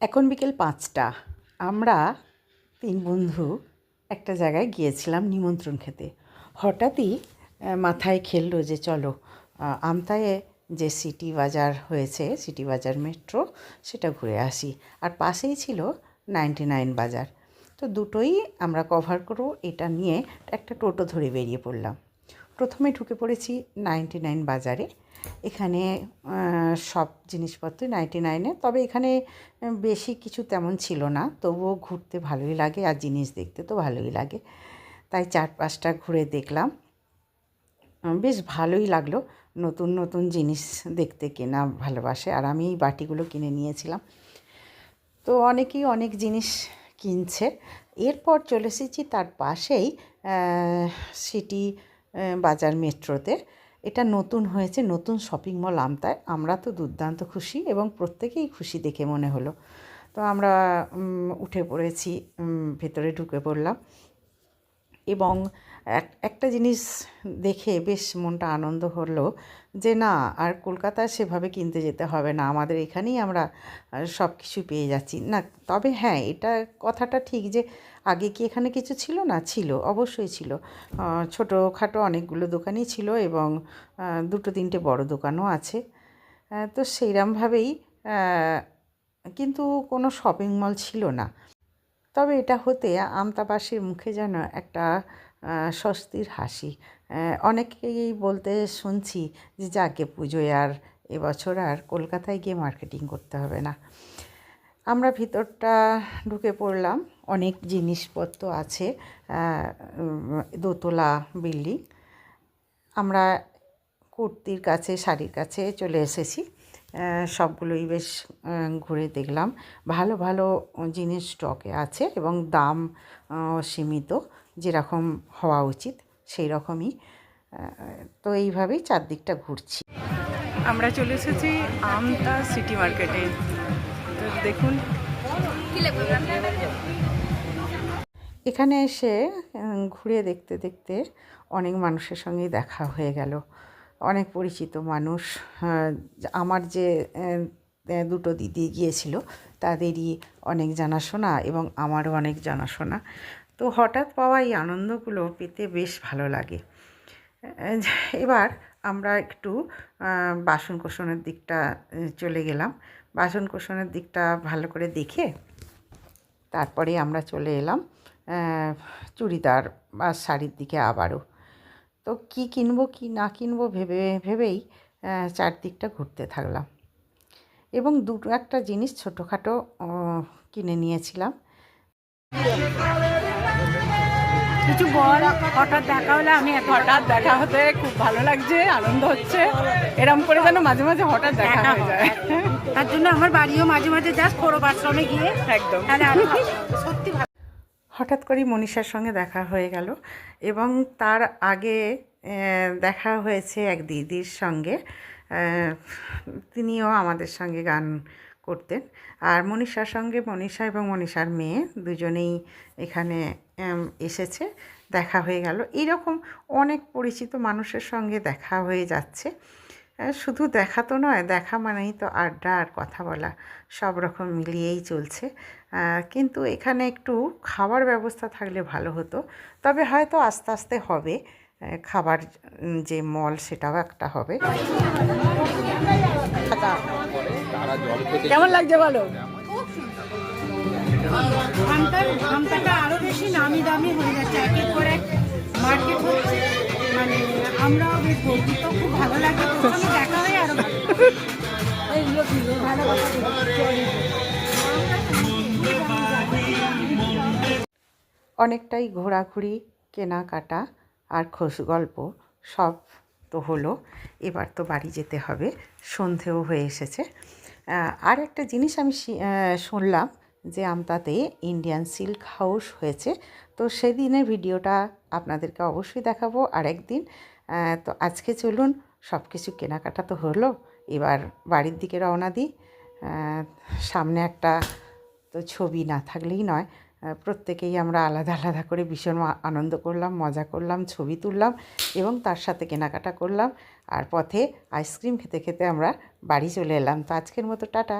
এখন বিকেল ৫টা। আমরা ৩ বন্ধু একটা জায়গায় গিয়েছিলাম নিমন্ত্রণ খেতে। হঠাৎই মাথায় খেললো যে চলো আমতায় যে সিটি বাজার হয়েছে, সিটি বাজার মেট্রো, সেটা ঘুরে আসি। আর পাশেই ছিল 99 বাজার। তো দুটোই আমরা কভার করব এটা নিয়ে একটা টোটো ধরে বেরিয়ে পড়লাম। প্রথমে ঢুকে পড়েছি 99 বাজারে। এখানে সব জিনিসপত্র 99-এ, তবে এখানে বেশি কিছু তেমন ছিল না, তবুও ঘুরতে ভালোই লাগে আর জিনিস দেখতে তো ভালোই লাগে। তাই ৪-৫টা ঘুরে দেখলাম, বেশ ভালোই লাগলো। নতুন নতুন জিনিস দেখতে কেনা ভালোবাসে, আর আমি এই বাটিগুলো কিনে নিয়েছিলাম। তো অনেকেই অনেক জিনিস কিনছে। এরপর চলে এসেছি তার পাশেই সিটি বাজার মেট্রোতে। এটা নতুন হয়েছে, নতুন শপিং মল আমতায়। আমরা তো দুর্দান্ত খুশি এবং প্রত্যেকেই খুশি দেখে মনে হলো। তো আমরা উঠে পড়েছি, ভেতরে ঢুকে পড়লাম এবং একটা জিনিস দেখে বেশ মনটা আনন্দ হলো যে না, আর কলকাতায় সেভাবে কিনতে যেতে হবে না, আমাদের এখানেই আমরা সব কিছু পেয়ে যাচ্ছি। না, তবে হ্যাঁ, এটা কথাটা ঠিক যে আগে কি এখানে কিছু ছিল না? ছিল, অবশ্যই ছিল। ছোটোখাটো অনেকগুলো দোকানই ছিল এবং 2-3টে বড় দোকানও আছে। তো সেইরকমভাবেই, কিন্তু কোনো শপিং মল ছিল না। তবে এটা হতে আমতাবাসীর মুখে যেন একটা স্বস্তির হাসি। অনেকেই বলতে শুনছি যে যাকে পুজোয় আর এবছর আর কলকাতায় গিয়ে মার্কেটিং করতে হবে না। আমরা ভিতরটা ঢুকে পড়লাম। অনেক জিনিসপত্র আছে, দোতলা বিল্ডিং। আমরা কুর্তির কাছে, শাড়ির কাছে চলে এসেছি। সবগুলোই বেশ ঘুরে দেখলাম। ভালো ভালো জিনিস স্টকে আছে এবং দাম সীমিত, যেরকম হওয়া উচিত সেই রকমই। তো এইভাবেই চারদিকটা ঘুরছি। আমরা চলে এসেছি আমতা সিটি মার্কেটে। তো দেখুন, এখানে এসে ঘুরে দেখতে দেখতে অনেক মানুষের সঙ্গে দেখা হয়ে গেল। অনেক পরিচিত মানুষ, আমার যে দুটো দিদি গিয়েছিল তাদেরই অনেক জানাশোনা এবং আমারও অনেক জানাশোনা। তো হঠাৎ পাওয়া এই আনন্দগুলো পেতে বেশ ভালো লাগে। এবার আমরা একটু বাসন কোসনের দিকটা চলে গেলাম। বাসন কোসনের দিকটা ভালো করে দেখে তারপরে আমরা চলে এলাম চুড়িদার বা শাড়ির দিকে আবারও। তো কী কিনবো কি না কিনবো ভেবেই চারদিকটা ঘুরতে থাকলাম এবং একটা জিনিস ছোটোখাটো কিনে নিয়েছিলাম। কিছু বল, হঠাৎ দেখা হলে আমি হঠাৎ দেখা হতে খুব ভালো লাগছে, আনন্দ হচ্ছে। এরম করে যেন মাঝে মাঝে হঠাৎ দেখা হয়ে যায়। তার জন্য আমার বাড়িও মাঝে মাঝে যাস খোরব আশ্রমে গিয়ে একদম সত্যি ভালো। হঠাৎ করেই মনীষার সঙ্গে দেখা হয়ে গেল এবং তার আগে দেখা হয়েছে এক দিদির সঙ্গে। তিনিও আমাদের সঙ্গে গান করতেন। আর মনীষার সঙ্গে মনীষা এবং মনীষার মেয়ে দুজনেই এখানে এসেছে, দেখা হয়ে গেল। এইরকম অনেক পরিচিত মানুষের সঙ্গে দেখা হয়ে যাচ্ছে। শুধু দেখা তো নয়, দেখা মানেই তো আড্ডা আর কথা বলা, সব রকম মিলিয়েই চলছে। কিন্তু এখানে একটু খাবার ব্যবস্থা থাকলে ভালো হতো, তবে হয়তো আস্তে আস্তে হবে। খাবার যে মল সেটাও একটা হবে। কেমন লাগছে বলো? আমটাটা আরো বেশি নামি দামি হয়ে যাচ্ছে, একের পর এক মার্কেট হচ্ছে। মানে আমরাও বেশ গর্বিত, খুব ভালো লাগে। প্রথমে দেখা হয় আরো অনেকটাই ঘোরাঘুরি, কেনাকাটা আর খোশ গল্প সব তো হলো। এবার তো বাড়ি যেতে হবে, সন্ধেও হয়ে এসেছে। আর একটা জিনিস আমি শুনলাম যে আমতাতে ইন্ডিয়ান সিল্ক হাউস হয়েছে। তো সেদিনের ভিডিওটা আপনাদেরকে অবশ্যই দেখাবো আরেকদিন। তো আজকে চলুন, সব কিছু কেনাকাটা তো হলো, এবার বাড়ির দিকে রওনা দিই। সামনে একটা তো ছবি না থাকলেই নয়, প্রত্যেকেই আমরা আলাদা আলাদা করে ভীষণ আনন্দ করলাম, মজা করলাম, ছবি তুললাম এবং তার সাথে কেনাকাটা করলাম। আর পথে আইসক্রিম খেতে খেতে আমরা বাড়ি চলে এলাম। তো আজকের মতো টাটা।